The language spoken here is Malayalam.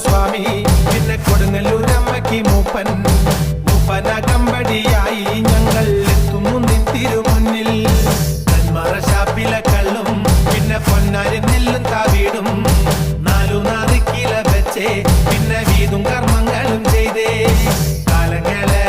സ്വാമി പിന്നെ കൊടുങ്ങല്ലൂരമ്മയ്ക്ക് മൂപ്പനകമ്പടിയായി ഞങ്ങൾ എത്തുന്നു നിത്തിരുമുന്നിൽ കന്മറ ഷാപ്പിലെ കള്ളും പിന്നെ പൊന്നാരി നെല്ലും താവീടും 4 കില വെച്ചേ പിന്നെ വീതും കർമ്മങ്ങളും ചെയ്തേ കാലങ്ങളെ